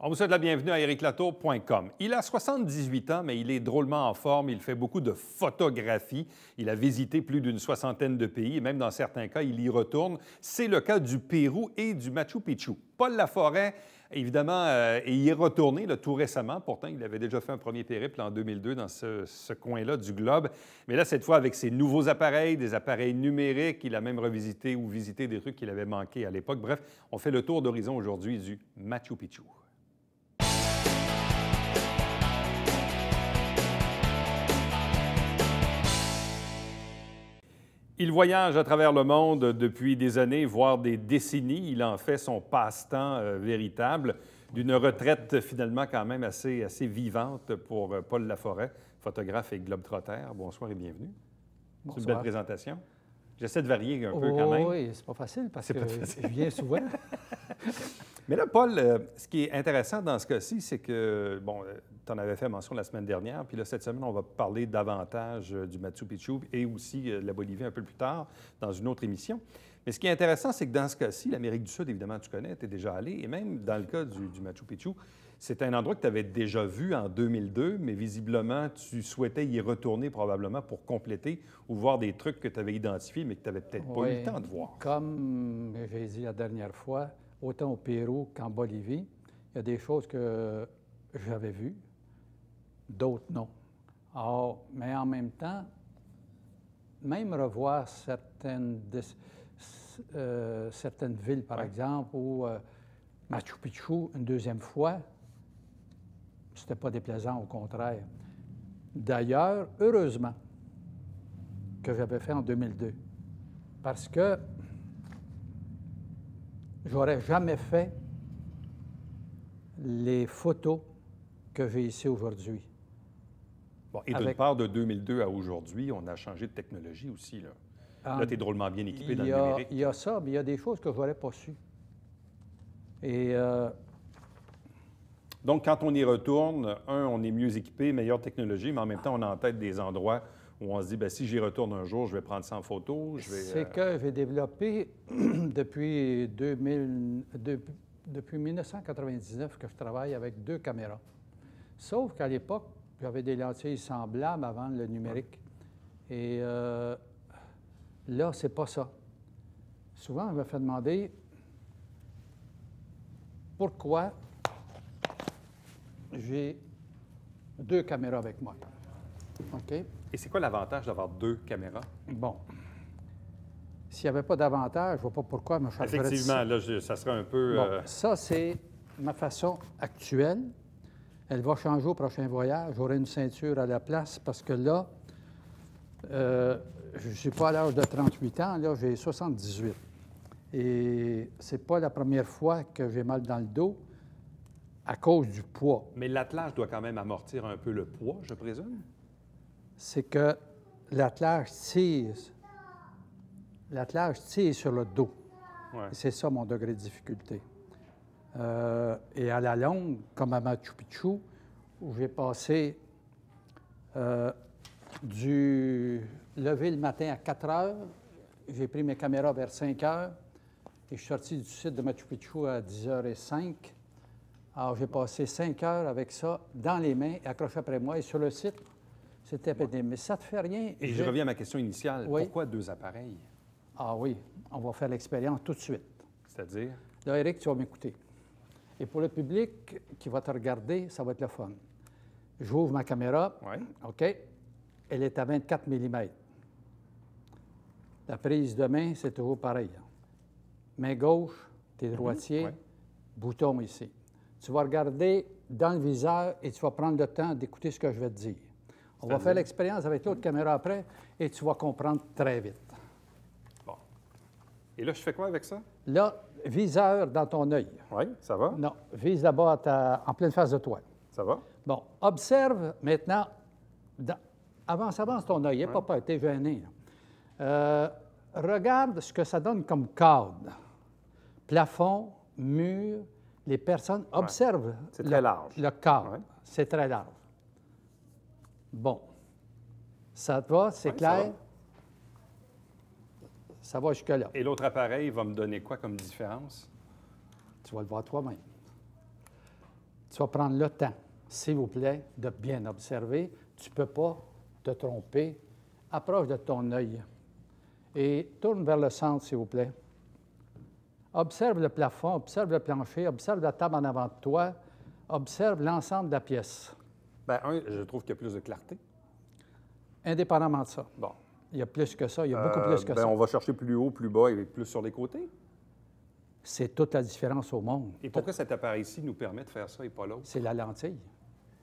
On vous souhaite la bienvenue à ericlatour.com. Il a 78 ans, mais il est drôlement en forme. Il fait beaucoup de photographie. Il a visité plus d'une soixantaine de pays et même dans certains cas, il y retourne. C'est le cas du Pérou et du Machu Picchu. Paul Laforêt, évidemment, y est retourné là, tout récemment. Pourtant, il avait déjà fait un premier périple en 2002 dans ce coin-là du globe. Mais là, cette fois, avec ses nouveaux appareils, des appareils numériques, il a même revisité ou visité des trucs qu'il avait manqués à l'époque. Bref, on fait le tour d'horizon aujourd'hui du Machu Picchu. Il voyage à travers le monde depuis des années, voire des décennies. Il en fait son passe-temps véritable, d'une retraite finalement quand même assez vivante pour Paul Laforêt, photographe et globe-trotter. Bonsoir et bienvenue. C'est une belle présentation. J'essaie de varier un peu quand même. Oui, c'est pas facile parce que je viens souvent. Mais là, Paul, ce qui est intéressant dans ce cas-ci, c'est que, bon, tu en avais fait mention la semaine dernière, puis là, cette semaine, on va parler davantage du Machu Picchu et aussi de la Bolivie un peu plus tard dans une autre émission. Mais ce qui est intéressant, c'est que dans ce cas-ci, l'Amérique du Sud, évidemment, tu connais, tu es déjà allé, et même dans le cas du Machu Picchu, c'est un endroit que tu avais déjà vu en 2002, mais visiblement, tu souhaitais y retourner probablement pour compléter ou voir des trucs que tu avais identifiés, mais que tu n'avais peut-être pas eu le temps de voir. Comme j'ai dit la dernière fois, autant au Pérou qu'en Bolivie, il y a des choses que j'avais vues, d'autres non. Alors, mais en même temps, même revoir certaines villes, par exemple, ou Machu Picchu une deuxième fois, c'était pas déplaisant, au contraire. D'ailleurs, heureusement que j'avais fait en 2002, parce que j'aurais jamais fait les photos que j'ai ici aujourd'hui. Bon, et d'une part, de 2002 à aujourd'hui, on a changé de technologie aussi, là. Là, tu es drôlement bien équipé dans le numérique. Il y a ça, mais il y a des choses que je n'aurais pas su. Et donc, quand on y retourne, on est mieux équipé, meilleure technologie, mais en même temps, on a en tête des endroits où on se dit, bien, si j'y retourne un jour, je vais prendre ça en photo. C'est que j'ai développé depuis 1999 que je travaille avec 2 caméras. Sauf qu'à l'époque, j'avais des lentilles semblables avant le numérique. Et là, c'est pas ça. Souvent, on me fait demander pourquoi j'ai 2 caméras avec moi. OK? Et c'est quoi l'avantage d'avoir 2 caméras? Bon. S'il n'y avait pas d'avantage, je ne vois pas pourquoi je me chargerais de ça. Effectivement, là, ça serait un peu... Bon, ça, c'est ma façon actuelle. Elle va changer au prochain voyage. J'aurai une ceinture à la place parce que là, je ne suis pas à l'âge de 38 ans, là, j'ai 78. Et c'est pas la première fois que j'ai mal dans le dos à cause du poids. Mais l'attelage doit quand même amortir un peu le poids, je présume? C'est que l'attelage tire. L'attelage tire sur le dos. Ouais. C'est ça mon degré de difficulté. Et à la longue, comme à Machu Picchu, où j'ai passé du lever le matin à 4 heures, j'ai pris mes caméras vers 5 heures, et je suis sorti du site de Machu Picchu à 10h05. Alors, j'ai passé 5 heures avec ça dans les mains, accroché après moi, et sur le site, c'était pété. Mais ça ne te fait rien. Et je reviens à ma question initiale. Oui. Pourquoi 2 appareils? Ah oui, on va faire l'expérience tout de suite. C'est-à-dire? Là, Éric, tu vas m'écouter. Et pour le public qui va te regarder, ça va être le fun. J'ouvre ma caméra. Oui. OK? Elle est à 24 mm. La prise de main, c'est toujours pareil. Main gauche, tu es droitier, bouton ici. Tu vas regarder dans le viseur et tu vas prendre le temps d'écouter ce que je vais te dire. On va faire l'expérience avec l'autre caméra après et tu vas comprendre très vite. Bon. Et là, je fais quoi avec ça? Là, viseur dans ton œil. Oui, ça va? Non, vise d'abord en pleine face de toi. Ça va? Bon, observe maintenant, avance ton œil, n'aie pas peur, t'es gêné. Regarde ce que ça donne comme cadre. Plafond, mur, les personnes. Observe c'est très large. Le cadre. Ouais. C'est très large. Bon. Ça te va? C'est clair? Ça va jusque-là. Et l'autre appareil va me donner quoi comme différence? Tu vas le voir toi-même. Tu vas prendre le temps, s'il vous plaît, de bien observer. Tu ne peux pas te tromper. Approche de ton œil et tourne vers le centre, s'il vous plaît. Observe le plafond, observe le plancher, observe la table en avant de toi, observe l'ensemble de la pièce. Bien, je trouve qu'il y a plus de clarté. Indépendamment de ça. Bon. Il y a plus que ça, il y a beaucoup plus que ça. On va chercher plus haut, plus bas et plus sur les côtés. C'est toute la différence au monde. Et pourquoi cet appareil-ci nous permet de faire ça et pas l'autre? C'est la lentille.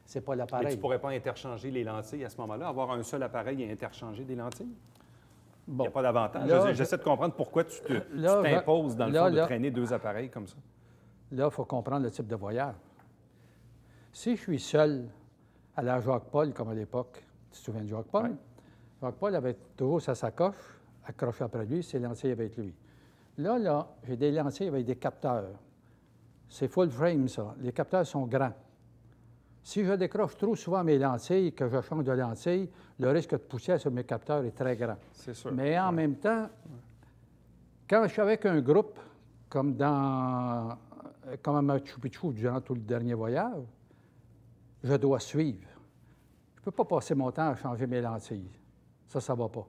C'est pas Mais l'appareil. tu ne pourrais pas interchanger les lentilles à ce moment-là, avoir un seul appareil et interchanger des lentilles? Il n'y a pas d'avantage. J'essaie de comprendre pourquoi tu t'imposes, dans le fond, de traîner deux appareils comme ça. Là, il faut comprendre le type de voyage. Si je suis seul à la Jacques-Paul, comme à l'époque, tu te souviens de Jacques-Paul? Oui. Jacques-Paul avait toujours sa sacoche accrochée après lui, ses lentilles avec lui. Là, j'ai des lentilles avec des capteurs. C'est full frame, ça. Les capteurs sont grands. Si je décroche trop souvent mes lentilles, que je change de lentilles, le risque de poussière sur mes capteurs est très grand. C'est sûr. Mais en même temps, quand je suis avec un groupe, comme à Machu Picchu durant tout le dernier voyage, je dois suivre. Je ne peux pas passer mon temps à changer mes lentilles. Ça ne va pas.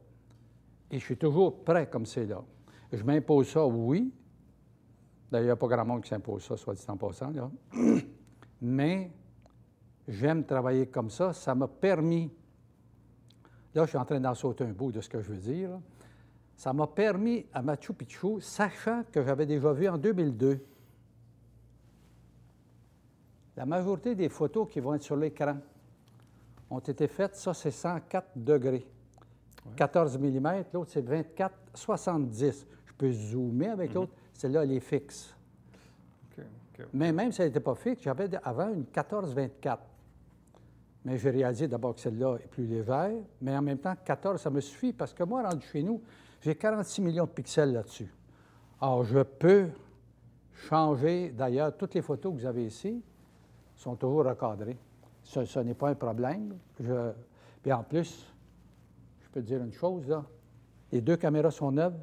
Et je suis toujours prêt comme c'est là. Je m'impose ça, oui. D'ailleurs, il n'y a pas grand monde qui s'impose ça, soit dit en passant, là. Mais j'aime travailler comme ça. Ça m'a permis, là, je suis en train d'en sauter un bout de ce que je veux dire, là. Ça m'a permis à Machu Picchu, sachant que j'avais déjà vu en 2002, la majorité des photos qui vont être sur l'écran ont été faites, ça c'est 104 degrés. Ouais. 14 mm, l'autre c'est 24, 70. Je peux zoomer avec l'autre, celle-là elle est fixe. Mais même si elle n'était pas fixe, j'avais avant une 14-24. Mais j'ai réalisé d'abord que celle-là est plus légère, mais en même temps, 14, ça me suffit parce que moi, rendu chez nous, j'ai 46 millions de pixels là-dessus. Alors, je peux changer, d'ailleurs, toutes les photos que vous avez ici sont toujours recadrées. Ce n'est pas un problème. Puis en plus, je peux te dire une chose, là. Les deux caméras sont neuves,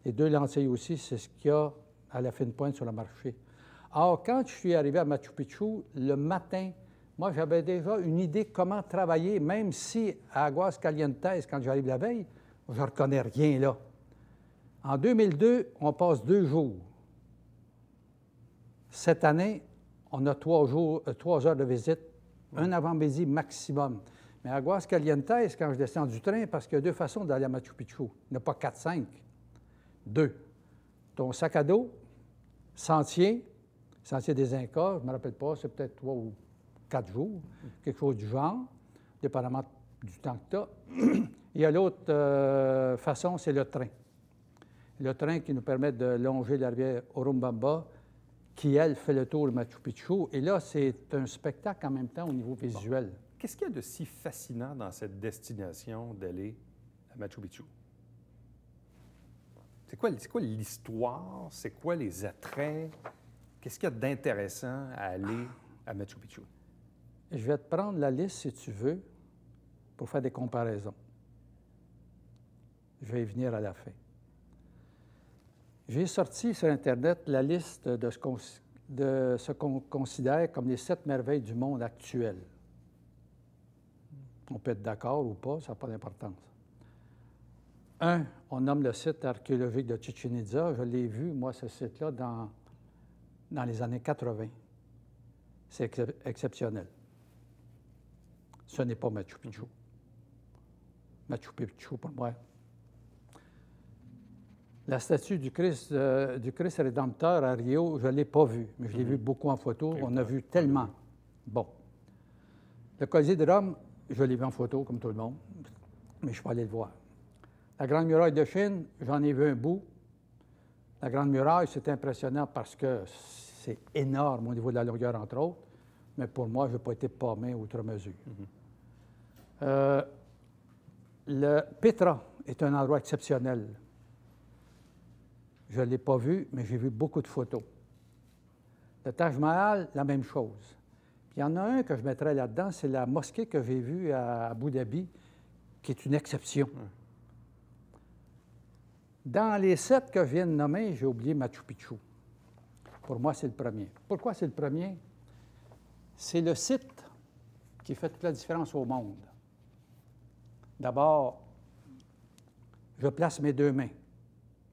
les deux lentilles aussi, c'est ce qu'il y a à la fine pointe sur le marché. Alors, quand je suis arrivé à Machu Picchu, le matin, moi, j'avais déjà une idée comment travailler, même si à Aguascalientes, quand j'arrive la veille, je ne reconnais rien là. En 2002, on passe 2 jours. Cette année, on a 3 heures de visite, un avant-midi maximum. Mais à Aguascalientes, quand je descends du train, parce qu'il y a 2 façons d'aller à Machu Picchu, il n'y en a pas 4, 5. 2. Ton sac à dos, sentier des Incas, je ne me rappelle pas, c'est peut-être 3 ou 4 jours, quelque chose du genre, dépendamment du temps que tu as. Il y a l'autre façon, c'est le train. Le train qui nous permet de longer la rivière Urubamba, qui, elle, fait le tour de Machu Picchu. Et là, c'est un spectacle en même temps au niveau visuel. Bon. Qu'est-ce qu'il y a de si fascinant dans cette destination d'aller à Machu Picchu? C'est quoi l'histoire? C'est quoi les attraits? Qu'est-ce qu'il y a d'intéressant à aller à Machu Picchu? Je vais te prendre la liste, si tu veux, pour faire des comparaisons. Je vais y venir à la fin. J'ai sorti sur Internet la liste de ce qu'on considère comme les 7 merveilles du monde actuelles. On peut être d'accord ou pas, ça n'a pas d'importance. 1, on nomme le site archéologique de Chichén Itzá. Je l'ai vu, moi, ce site-là, dans les années 80. C'est exceptionnel. Ce n'est pas Machu Picchu. Machu Picchu, pour moi. La statue du Christ Rédempteur à Rio, je ne l'ai pas vue, mais je l'ai vu beaucoup en photo. On a vu tellement. Bon. Le Colisée de Rome, je l'ai vu en photo, comme tout le monde, mais je suis pas allé le voir. La Grande Muraille de Chine, j'en ai vu un bout. La Grande Muraille, c'est impressionnant parce que c'est énorme au niveau de la longueur, entre autres, mais pour moi, je n'ai pas été paumé outre mesure. Le Petra est un endroit exceptionnel. Je ne l'ai pas vu, mais j'ai vu beaucoup de photos. Le Taj Mahal, la même chose. Puis il y en a un que je mettrais là-dedans, c'est la mosquée que j'ai vue à Abu Dhabi, qui est une exception. Dans les 7 que je viens de nommer, j'ai oublié Machu Picchu. Pour moi, c'est le premier. Pourquoi c'est le premier? C'est le site qui fait toute la différence au monde. D'abord, je place mes deux mains.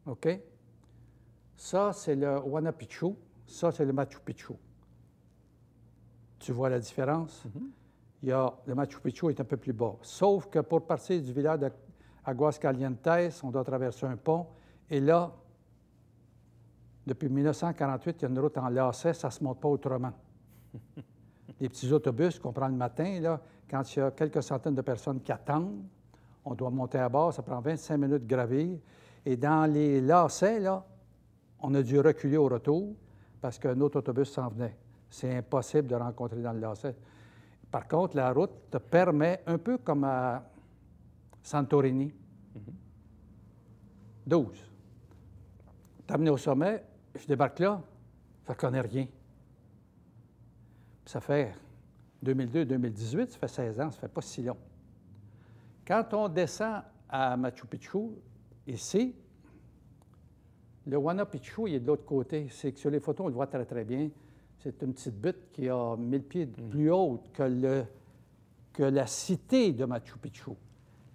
OK? Ça, c'est le Huayna Picchu. Ça, c'est le Machu Picchu. Tu vois la différence? Le Machu Picchu est un peu plus bas. Sauf que pour partir du village d'Aguascalientes, on doit traverser un pont. Et là, depuis 1948, il y a une route en lacet, ça ne se monte pas autrement. Les petits autobus qu'on prend le matin, là, quand il y a quelques centaines de personnes qui attendent, on doit monter à bord, ça prend 25 minutes de gravir. Et dans les lacets, là, on a dû reculer au retour parce qu'un autre autobus s'en venait. C'est impossible de rencontrer dans le lacet. Par contre, la route te permet, un peu comme à Santorini, 12. T'amener au sommet, je débarque là, je ne connais rien. Puis ça fait 2002-2018, ça fait 16 ans, ça ne fait pas si long. Quand on descend à Machu Picchu, ici, le Huayna Picchu, il est de l'autre côté. C'est que sur les photos, on le voit très, très bien. C'est une petite butte qui a 1000 pieds plus haute que la cité de Machu Picchu.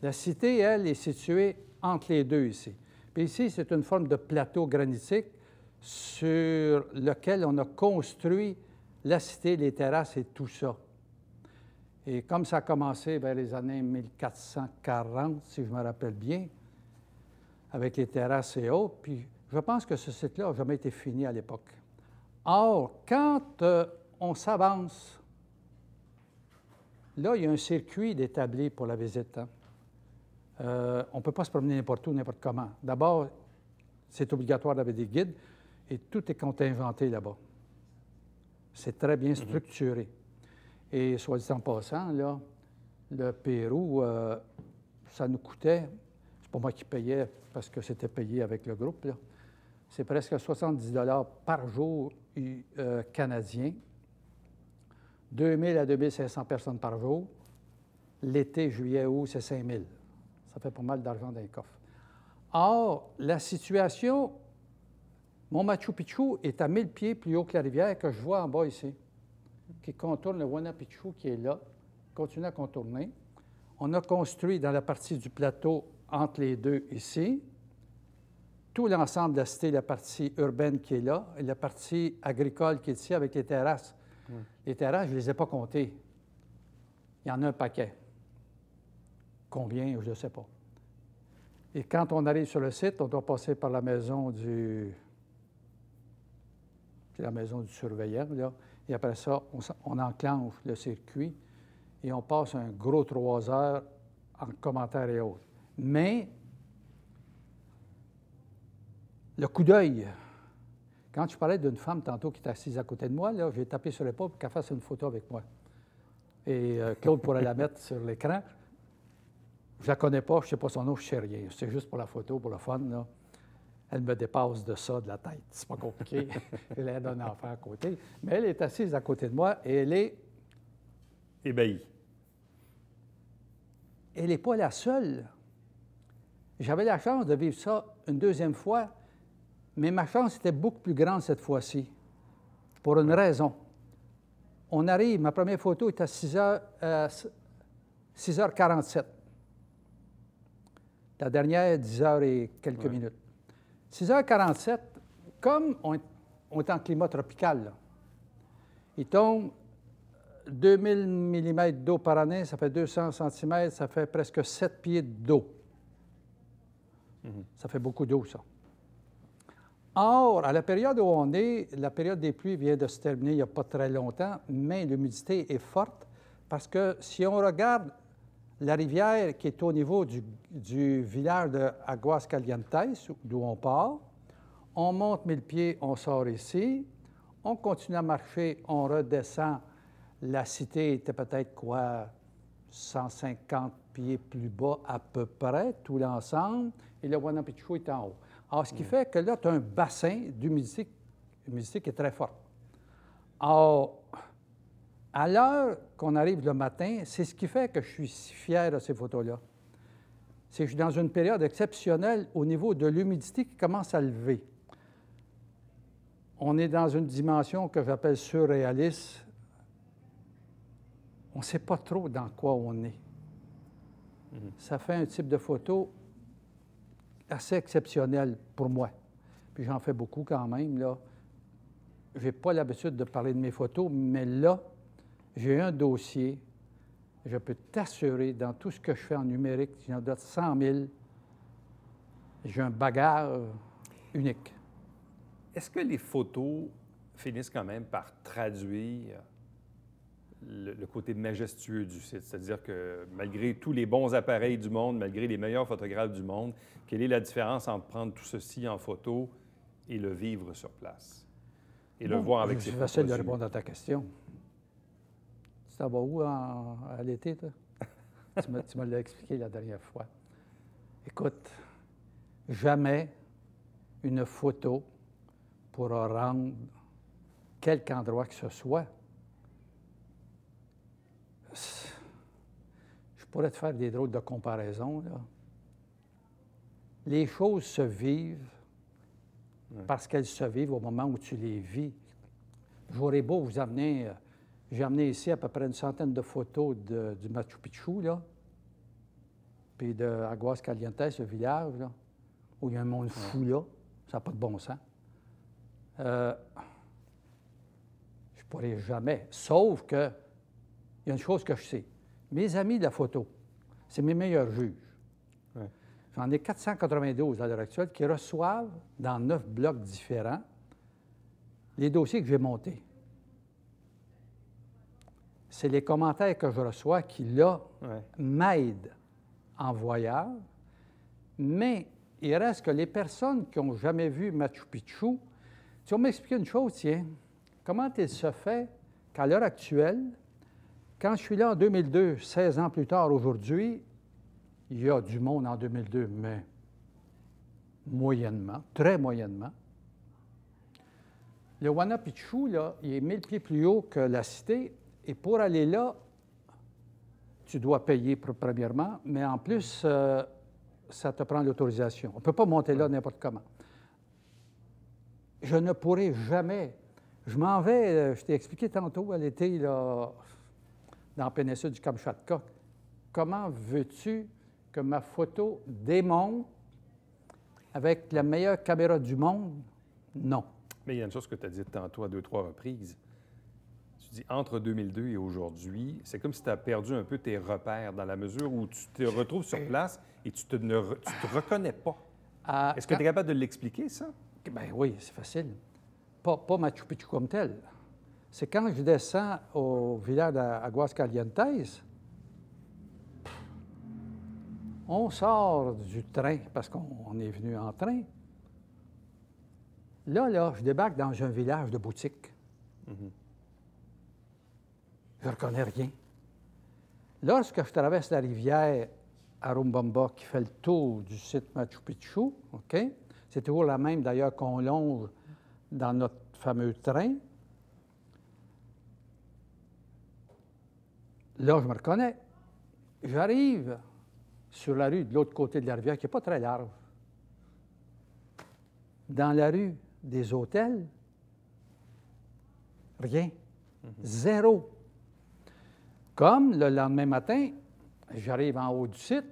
La cité, elle, est située entre les deux ici. Puis ici, c'est une forme de plateau granitique sur lequel on a construit la cité, les terrasses et tout ça. Et comme ça a commencé vers les années 1440, si je me rappelle bien, avec les terrasses et autres, puis je pense que ce site-là n'a jamais été fini à l'époque. Or, quand on s'avance, là, il y a un circuit d'établi pour la visite. Hein. On ne peut pas se promener n'importe où, n'importe comment. D'abord, c'est obligatoire d'avoir des guides et tout est contingenté là-bas. C'est très bien structuré. Et soit dit en passant, là, le Pérou, ça nous coûtait, c'est pas moi qui payais parce que c'était payé avec le groupe, là. C'est presque 70 $ par jour canadien, 2000 à 2500 personnes par jour. L'été, juillet, août, c'est 5000. Ça fait pas mal d'argent dans les coffres. Or, la situation, mon Machu Picchu est à 1000 pieds plus haut que la rivière que je vois en bas ici, qui contourne le Huayna Picchu qui est là, continue à contourner. On a construit dans la partie du plateau entre les deux ici, tout l'ensemble de la cité, la partie urbaine qui est là, et la partie agricole qui est ici avec les terrasses. Les terrasses, je ne les ai pas comptées. Il y en a un paquet. Combien, je ne sais pas. Et quand on arrive sur le site, on doit passer par la maison du... C'est la maison du surveillant, là. Et après ça, on enclenche le circuit et on passe un gros 3 heures en commentaires et autres. Mais le coup d'œil, quand je parlais d'une femme tantôt qui est assise à côté de moi, là, j'ai tapé sur l'épaule pour qu'elle fasse une photo avec moi. Et Claude pourrait la mettre sur l'écran. Je ne la connais pas, je ne sais pas son nom, je ne sais rien. C'est juste pour la photo, pour le fun, là. Elle me dépasse de ça, de la tête. C'est pas compliqué. Elle a un enfant à côté. Mais elle est assise à côté de moi et elle est... ébahie. Elle n'est pas la seule. J'avais la chance de vivre ça une deuxième fois, mais ma chance était beaucoup plus grande cette fois-ci, pour une raison. On arrive, ma première photo est à 6h47. La dernière, 10h et quelques minutes. 6h47, comme on est en climat tropical, là, il tombe 2000 mm d'eau par année, ça fait 200 cm, ça fait presque 7 pieds d'eau. Ça fait beaucoup d'eau, ça. Or, à la période où on est, la période des pluies vient de se terminer il n'y a pas très longtemps, mais l'humidité est forte parce que si on regarde la rivière qui est au niveau du village de Aguascalientes, d'où on part, on monte 1000 pieds, on sort ici, on continue à marcher, on redescend. La cité était peut-être quoi, 150 pieds plus bas à peu près, tout l'ensemble, et le Huayna Picchu est en haut. Alors, ce qui fait que là, tu as un bassin d'humidité qui est très fort. Or, à l'heure qu'on arrive le matin, c'est ce qui fait que je suis si fier de ces photos-là. C'est que je suis dans une période exceptionnelle au niveau de l'humidité qui commence à lever. On est dans une dimension que j'appelle surréaliste. on ne sait pas trop dans quoi on est. Ça fait un type de photo assez exceptionnel pour moi. Puis j'en fais beaucoup quand même, là. Je n'ai pas l'habitude de parler de mes photos, mais là, j'ai un dossier. Je peux t'assurer, dans tout ce que je fais en numérique, j'en donne 100 000. J'ai un bagage unique. Est-ce que les photos finissent quand même par traduire le côté majestueux du site? C'est-à-dire que malgré tous les bons appareils du monde, malgré les meilleurs photographes du monde, quelle est la différence entre prendre tout ceci en photo et le vivre sur place? Et le voir avec ses propres yeux? Je vais essayer de répondre à ta question. Tu t'en vas où à l'été, toi? Tu me l'as expliqué la dernière fois. Écoute, jamais une photo pourra rendre quelque endroit que ce soit. Je pourrais te faire des drôles de comparaisons, là. Les choses se vivent parce qu'elles se vivent au moment où tu les vis. J'aurais beau vous amener... J'ai amené ici à peu près une centaine de photos du Machu Picchu, là, puis de Aguascalientes, le village, là, où il y a un monde fou, là. Ça n'a pas de bon sens. Je ne pourrais jamais. Sauf que, il y a une chose que je sais. Mes amis de la photo, c'est mes meilleurs juges. Ouais. J'en ai 492 à l'heure actuelle qui reçoivent, dans 9 blocs différents, les dossiers que j'ai montés. C'est les commentaires que je reçois qui, là, m'aident en voyage, mais il reste que les personnes qui n'ont jamais vu Machu Picchu, tu vas m'expliquer une chose, tiens, comment il se fait qu'à l'heure actuelle, quand je suis là en 2002, 16 ans plus tard aujourd'hui, il y a du monde en 2002, mais moyennement, très moyennement. Le Huayna Picchu, là, il est 1000 pieds plus haut que la cité, et pour aller là, tu dois payer premièrement, mais en plus, ça te prend l'autorisation. On ne peut pas monter là n'importe comment. Je ne pourrai jamais. Je m'en vais, je t'ai expliqué tantôt à l'été, là, dans la péninsule du Kamchatka. Comment veux-tu que ma photo démontre avec la meilleure caméra du monde? Non. Mais il y a une chose que tu as dit tantôt à 2-3 reprises. Tu dis entre 2002 et aujourd'hui, c'est comme si tu as perdu un peu tes repères dans la mesure où tu te retrouves sur place et tu te reconnais pas. Est-ce que tu es capable de l'expliquer, ça? Bien oui, c'est facile. Pas Machu Picchu comme tel. C'est quand je descends au village d'Aguascalientes, on sort du train, parce qu'on est venu en train. Là, je débarque dans un village de boutiques. Je ne reconnais rien. Lorsque je traverse la rivière Arumbamba, qui fait le tour du site Machu Picchu, OK? C'est toujours la même, d'ailleurs, qu'on longe dans notre fameux train. Là, je me reconnais. J'arrive sur la rue de l'autre côté de la rivière, qui n'est pas très large. Dans la rue des hôtels, rien. Zéro. Comme le lendemain matin, j'arrive en haut du site,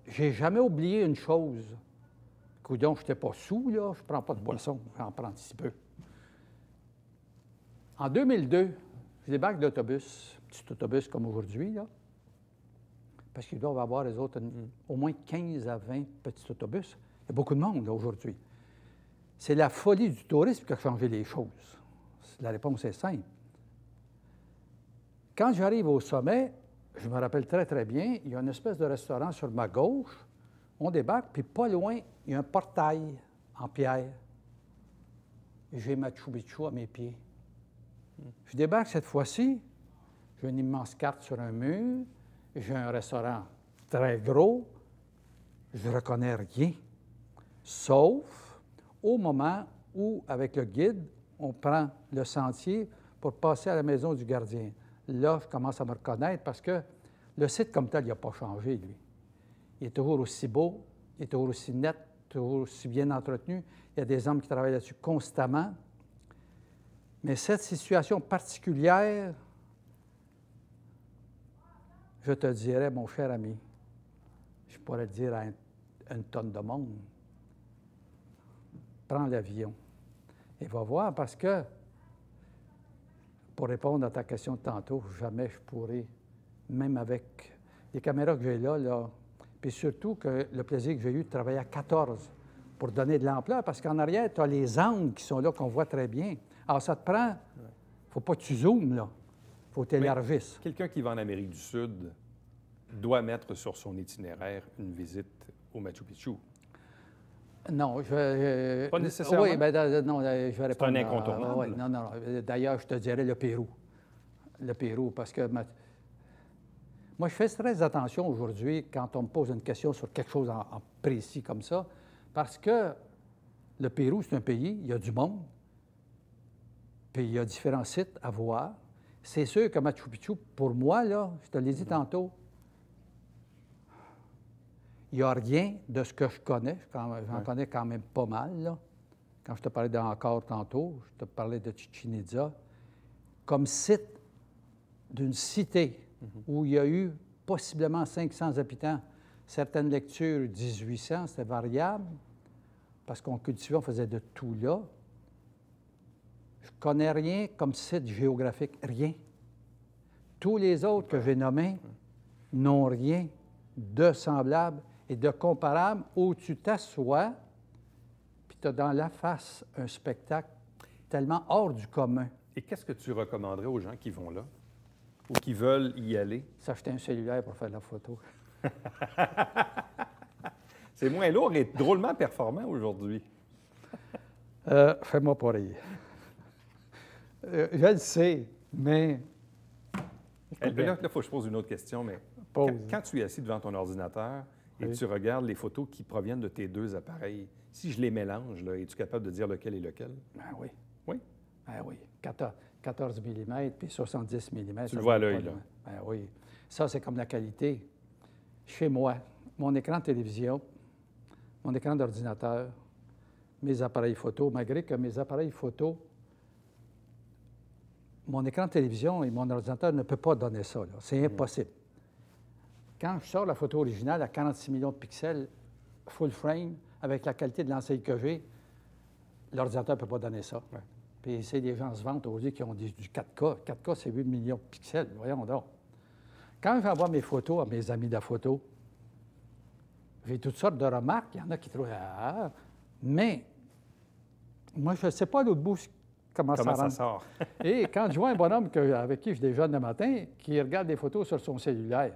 j'ai jamais oublié une chose. Coudon, je n'étais pas sous, là, je ne prends pas de boisson, j'en prends un petit peu. En 2002, je débarque d'autobus, petit autobus comme aujourd'hui, là, parce qu'ils doivent avoir, les autres, au moins 15 à 20 petits autobus. Il y a beaucoup de monde, là, aujourd'hui. C'est la folie du tourisme qui a changé les choses. La réponse est simple. Quand j'arrive au sommet, je me rappelle très, très bien, il y a une espèce de restaurant sur ma gauche. On débarque, puis pas loin, il y a un portail en pierre. J'ai Machu Picchu à mes pieds. Je débarque cette fois-ci, j'ai une immense carte sur un mur, j'ai un restaurant très gros, je ne reconnais rien, sauf au moment où, avec le guide, on prend le sentier pour passer à la maison du gardien. Là, je commence à me reconnaître parce que le site comme tel, il n'a pas changé, lui. Il est toujours aussi beau, il est toujours aussi net, toujours aussi bien entretenu. Il y a des hommes qui travaillent là-dessus constamment. Mais cette situation particulière je te dirais, mon cher ami, je pourrais te dire à une tonne de monde, prends l'avion et va voir parce que, pour répondre à ta question de tantôt, jamais je pourrais, même avec les caméras que j'ai là, puis surtout que le plaisir que j'ai eu de travailler à 14 pour donner de l'ampleur, parce qu'en arrière, tu as les angles qui sont là, qu'on voit très bien. Alors, ça te prend... Il ne faut pas que tu zoomes, là. Il faut que tu élargisses. Quelqu'un qui va en Amérique du Sud doit mettre sur son itinéraire une visite au Machu Picchu. Non, Pas nécessairement? Oui, bien, non, je vais répondre. C'est un incontournable. Oui, non. D'ailleurs, je te dirais le Pérou. Le Pérou, parce que... Moi, je fais très attention aujourd'hui quand on me pose une question sur quelque chose en précis comme ça, parce que le Pérou, c'est un pays, il y a du monde, puis il y a différents sites à voir. C'est sûr que Machu Picchu, pour moi, là, je te l'ai dit tantôt, il n'y a rien de ce que je connais. J'en connais quand même pas mal, là. Quand je te parlais d'Angkor tantôt, je te parlais de Chichén Itzá, comme site d'une cité où il y a eu possiblement 500 habitants. Certaines lectures, 1800, c'était variable, parce qu'on cultivait, on faisait de tout là. Je ne connais rien comme site géographique, rien. Tous les autres que j'ai nommés n'ont rien de semblable et de comparable où tu t'assois, puis tu as dans la face un spectacle tellement hors du commun. Et qu'est-ce que tu recommanderais aux gens qui vont là ou qui veulent y aller? S'acheter un cellulaire pour faire de la photo. C'est moins lourd et drôlement performant aujourd'hui. Fais-moi pas rire. Je le sais, mais... Là, il faut que je pose une autre question, mais quand tu es assis devant ton ordinateur et tu regardes les photos qui proviennent de tes deux appareils, si je les mélange, là, es-tu capable de dire lequel est lequel? Ben oui. Oui? Ben oui. 14 mm puis 70 mm. Tu le vois à l'œil, là? Ben oui. Ça, c'est comme la qualité. Chez moi, mon écran de télévision, mon écran d'ordinateur, mes appareils photo, malgré que mes appareils photo, mon écran de télévision et mon ordinateur ne peuvent pas donner ça. C'est impossible. Quand je sors la photo originale à 46 millions de pixels, full frame, avec la qualité de l'enseigne que j'ai, l'ordinateur ne peut pas donner ça. Ouais. Puis c'est des gens se vantent aujourd'hui qui ont du 4K. 4K, c'est 8 millions de pixels. Voyons donc. Quand j'envoie mes photos à mes amis de la photo, j'ai toutes sortes de remarques. Il y en a qui trouvent mais moi, je ne sais pas à l'autre bout comment ça sort. Et quand je vois un bonhomme avec qui je déjeune le matin, qui regarde des photos sur son cellulaire,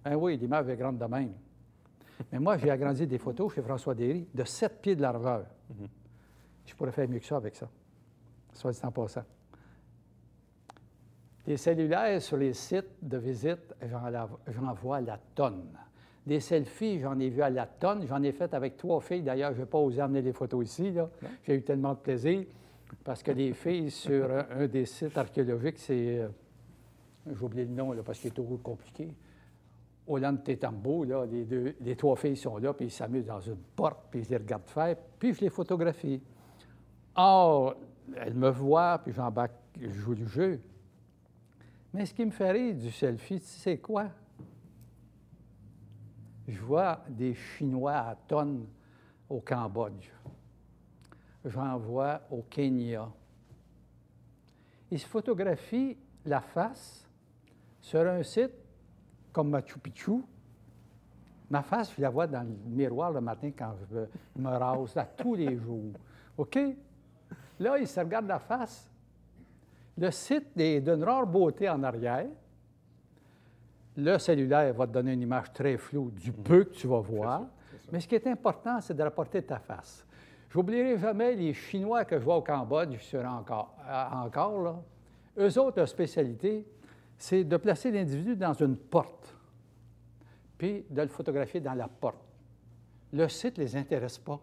ben oui, l'image est grande de même. Mais moi, j'ai agrandi des photos chez François Derry de 7 pieds de largeur. Je pourrais faire mieux que ça avec ça, soit dit en passant. Les cellulaires sur les sites de visite, j'en vois à la tonne. Des selfies, j'en ai vu à la tonne. J'en ai fait avec 3 filles. D'ailleurs, je n'ai pas osé emmener les photos ici. J'ai eu tellement de plaisir parce que les filles sur un des sites archéologiques, c'est... j'ai oublié le nom là, parce qu'il est trop compliqué. Ollantaytambo, là, les 3 filles sont là, puis ils s'amusent dans une porte, puis je les regarde faire, puis je les photographie. Or, elles me voient, puis j'embarque, je joue le jeu. Mais ce qui me fait rire du selfie, tu sais quoi? Je vois des Chinois à tonnes au Cambodge. J'en vois au Kenya. Ils se photographient la face sur un site comme Machu Picchu. Ma face, je la vois dans le miroir le matin quand je me rase, là, tous les jours. OK? Là, ils se regardent la face. Le site est d'une rare beauté en arrière. Le cellulaire va te donner une image très floue du peu que tu vas voir. C'est ça. Mais ce qui est important, c'est de rapporter ta face. Je n'oublierai jamais les Chinois que je vois au Cambodge sur encore là. Eux autres, leur spécialité, c'est de placer l'individu dans une porte, puis de le photographier dans la porte. Le site ne les intéresse pas.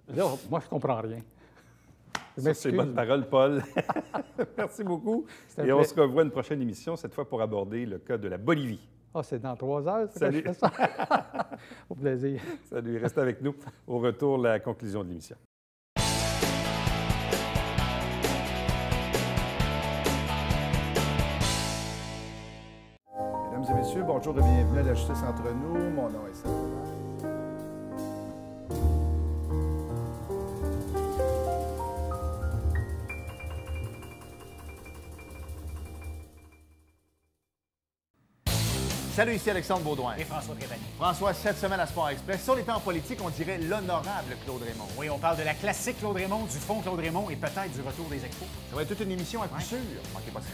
Là, moi, je ne comprends rien. C'est bonne parole, Paul. Merci beaucoup. Et on se revoit une prochaine émission, cette fois pour aborder le cas de la Bolivie. Ah, c'est dans 3 heures, Salut. Que je fais ça? Au plaisir. Salut, reste avec nous. Au retour, la conclusion de l'émission. messieurs, bonjour et bienvenue à la Justice entre nous. Mon nom est Serge. Salut, ici Alexandre Baudouin. Et François Trépanier. François, cette semaine à Sport Express, sur les plans politiques, on dirait l'honorable Claude Raymond. Oui, on parle de la classique Claude Raymond, du fond Claude Raymond et peut-être du retour des expos. Ça va être toute une émission à coup sûr. Manquez pas ça.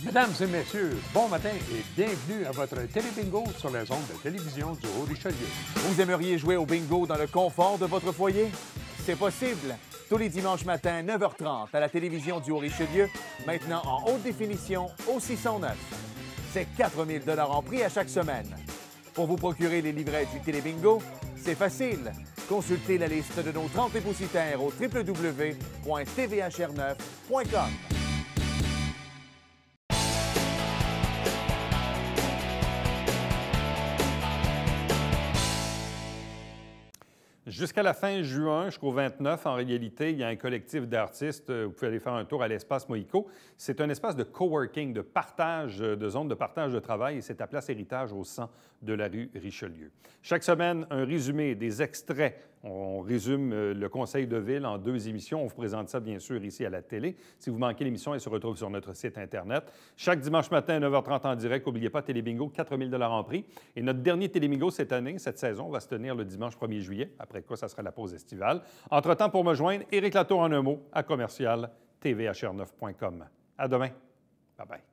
Mesdames et messieurs, bon matin et bienvenue à votre télébingo sur les ondes de télévision du Haut-Richelieu. Vous aimeriez jouer au bingo dans le confort de votre foyer? C'est possible. Tous les dimanches matins, 9h30, à la télévision du Haut-Richelieu, maintenant en haute définition au 609. C'est 4 000 $ en prix à chaque semaine. Pour vous procurer les livrets du télébingo, c'est facile. Consultez la liste de nos 30 dépositaires au www.tvhr9.com. Jusqu'à la fin juin, jusqu'au 29, en réalité, il y a un collectif d'artistes. Vous pouvez aller faire un tour à l'Espace Moïco. C'est un espace de coworking, de partage, de zone de partage de travail, et c'est à Place Héritage au 100 de la rue Richelieu. Chaque semaine, un résumé, des extraits. On résume le conseil de ville en 2 émissions. On vous présente ça, bien sûr, ici à la télé. Si vous manquez l'émission, elle se retrouve sur notre site Internet. Chaque dimanche matin à 9h30 en direct. N'oubliez pas, Télébingo, 4 000 $ en prix. Et notre dernier Télébingo cette année, cette saison, va se tenir le dimanche 1er juillet. Après quoi, ça sera la pause estivale. Entre-temps, pour me joindre, Éric Latour en un mot, à commercial tvhr9.com. À demain. Bye-bye.